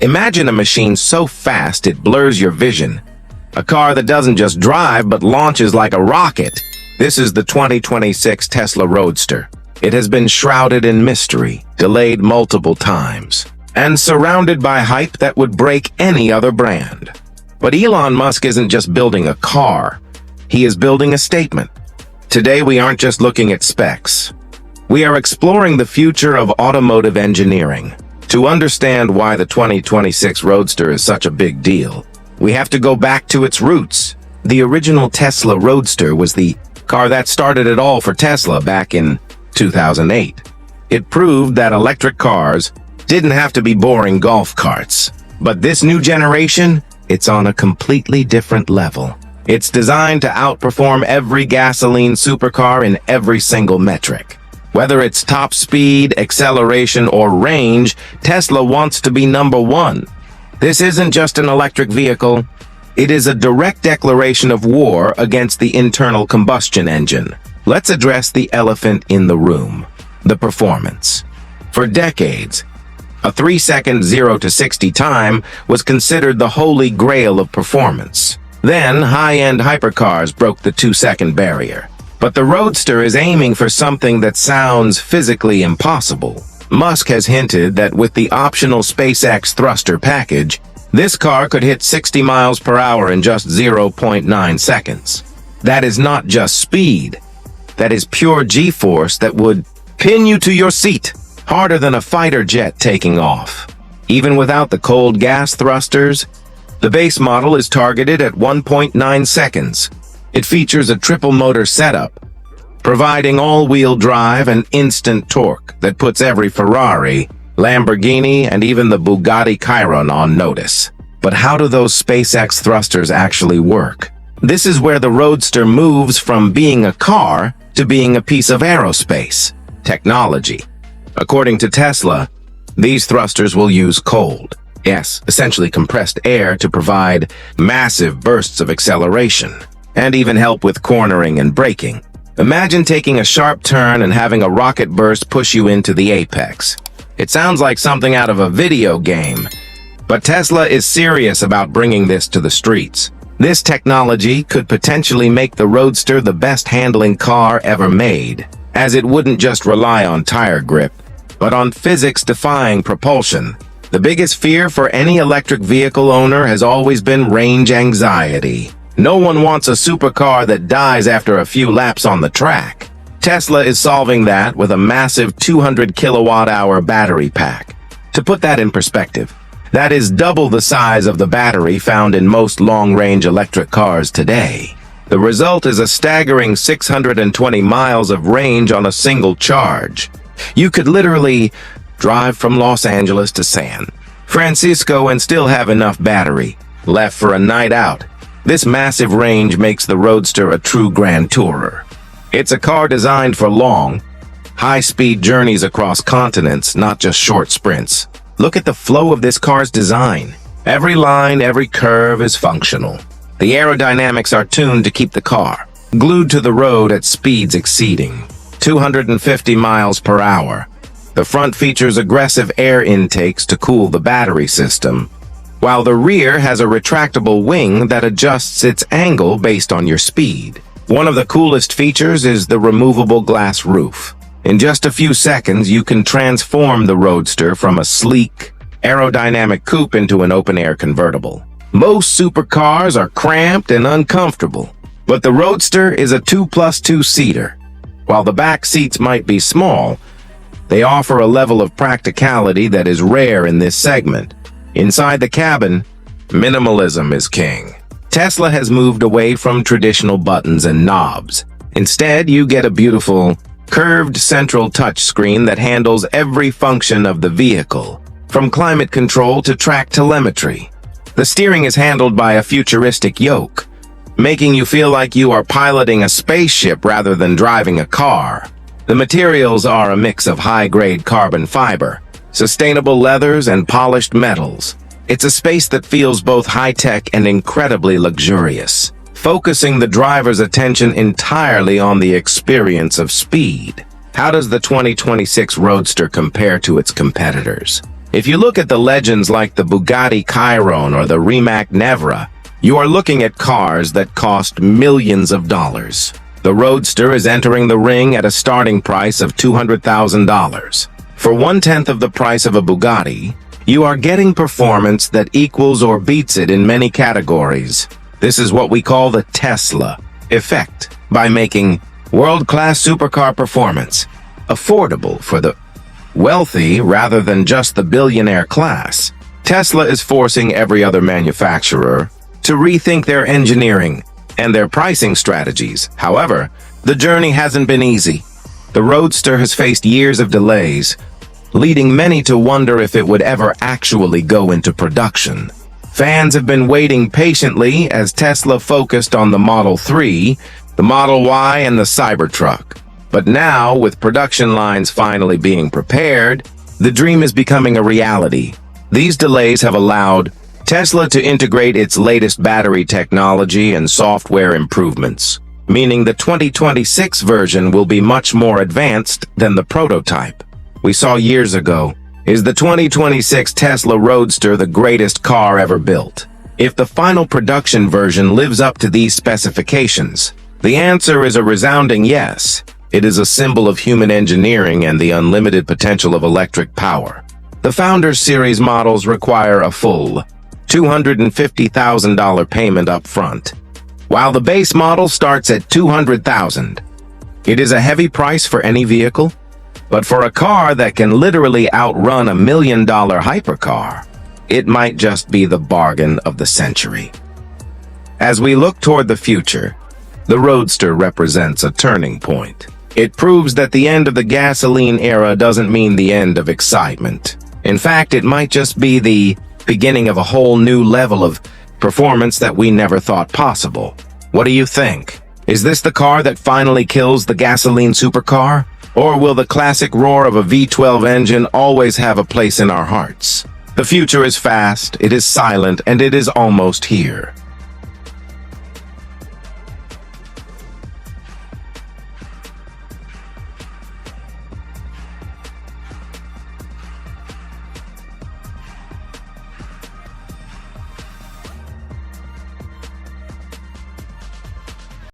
Imagine a machine so fast it blurs your vision. A car that doesn't just drive but launches like a rocket. This is the 2026 Tesla Roadster. It has been shrouded in mystery, delayed multiple times, and surrounded by hype that would break any other brand. But Elon Musk isn't just building a car. He is building a statement. Today we aren't just looking at specs. We are exploring the future of automotive engineering. To understand why the 2026 Roadster is such a big deal, we have to go back to its roots. The original Tesla Roadster was the car that started it all for Tesla back in 2008. It proved that electric cars didn't have to be boring golf carts. But this new generation, it's on a completely different level. It's designed to outperform every gasoline supercar in every single metric. Whether it's top speed, acceleration, or range, Tesla wants to be number one. This isn't just an electric vehicle. It is a direct declaration of war against the internal combustion engine. Let's address the elephant in the room, the performance. For decades, a 3-second 0 to 60 time was considered the holy grail of performance. Then, high-end hypercars broke the 2-second barrier. But the Roadster is aiming for something that sounds physically impossible. Musk has hinted that with the optional SpaceX Thruster Package, this car could hit 60 miles per hour in just 0.9 seconds. That is not just speed. That is pure G-force that would pin you to your seat, harder than a fighter jet taking off. Even without the cold gas thrusters, the base model is targeted at 1.9 seconds. It features a triple motor setup, providing all-wheel drive and instant torque that puts every Ferrari, Lamborghini, and even the Bugatti Chiron on notice. But how do those SpaceX thrusters actually work? This is where the Roadster moves from being a car to being a piece of aerospace technology. According to Tesla, these thrusters will use essentially compressed air to provide massive bursts of acceleration and even help with cornering and braking. Imagine taking a sharp turn and having a rocket burst push you into the apex. It sounds like something out of a video game, but Tesla is serious about bringing this to the streets. This technology could potentially make the Roadster the best handling car ever made, as it wouldn't just rely on tire grip, but on physics-defying propulsion. The biggest fear for any electric vehicle owner has always been range anxiety. No one wants a supercar that dies after a few laps on the track. Tesla is solving that with a massive 200 kilowatt-hour battery pack. To put that in perspective, that is double the size of the battery found in most long-range electric cars today. The result is a staggering 620 miles of range on a single charge. You could literally drive from Los Angeles to San Francisco and still have enough battery left for a night out. This massive range makes the Roadster a true grand tourer. It's a car designed for long, high-speed journeys across continents, not just short sprints. Look at the flow of this car's design. Every line, every curve is functional. The aerodynamics are tuned to keep the car glued to the road at speeds exceeding 250 miles per hour. The front features aggressive air intakes to cool the battery system, while the rear has a retractable wing that adjusts its angle based on your speed. One of the coolest features is the removable glass roof. In just a few seconds, you can transform the Roadster from a sleek, aerodynamic coupe into an open-air convertible. Most supercars are cramped and uncomfortable, but the Roadster is a 2+2-seater. While the back seats might be small, they offer a level of practicality that is rare in this segment. Inside the cabin, minimalism is king. Tesla has moved away from traditional buttons and knobs. Instead, you get a beautiful, curved central touchscreen that handles every function of the vehicle, from climate control to track telemetry. The steering is handled by a futuristic yoke, making you feel like you are piloting a spaceship rather than driving a car. The materials are a mix of high-grade carbon fiber, sustainable leathers, and polished metals. It's a space that feels both high-tech and incredibly luxurious, focusing the driver's attention entirely on the experience of speed. How does the 2026 Roadster compare to its competitors? If you look at the legends like the Bugatti Chiron or the Rimac Nevra, you are looking at cars that cost millions of dollars. The Roadster is entering the ring at a starting price of $200,000. For 1/10 of the price of a Bugatti, you are getting performance that equals or beats it in many categories. This is what we call the Tesla effect, by making world-class supercar performance affordable for the wealthy rather than just the billionaire class. Tesla is forcing every other manufacturer to rethink their engineering and their pricing strategies. However, the journey hasn't been easy. The Roadster has faced years of delays, leading many to wonder if it would ever actually go into production. Fans have been waiting patiently as Tesla focused on the Model 3, the Model Y, and the Cybertruck. But now, with production lines finally being prepared, the dream is becoming a reality. These delays have allowed Tesla to integrate its latest battery technology and software improvements, meaning the 2026 version will be much more advanced than the prototype we saw years ago. Is the 2026 Tesla Roadster the greatest car ever built? If the final production version lives up to these specifications, the answer is a resounding yes. It is a symbol of human engineering and the unlimited potential of electric power. The Founders Series models require a full $250,000 payment up front, while the base model starts at $200,000. It is a heavy price for any vehicle, but for a car that can literally outrun $1 million hypercar, it might just be the bargain of the century. As we look toward the future, the Roadster represents a turning point. It proves that the end of the gasoline era doesn't mean the end of excitement. In fact, it might just be the beginning of a whole new level of performance that we never thought possible. What do you think? Is this the car that finally kills the gasoline supercar? Or will the classic roar of a V12 engine always have a place in our hearts? The future is fast, it is silent, and it is almost here.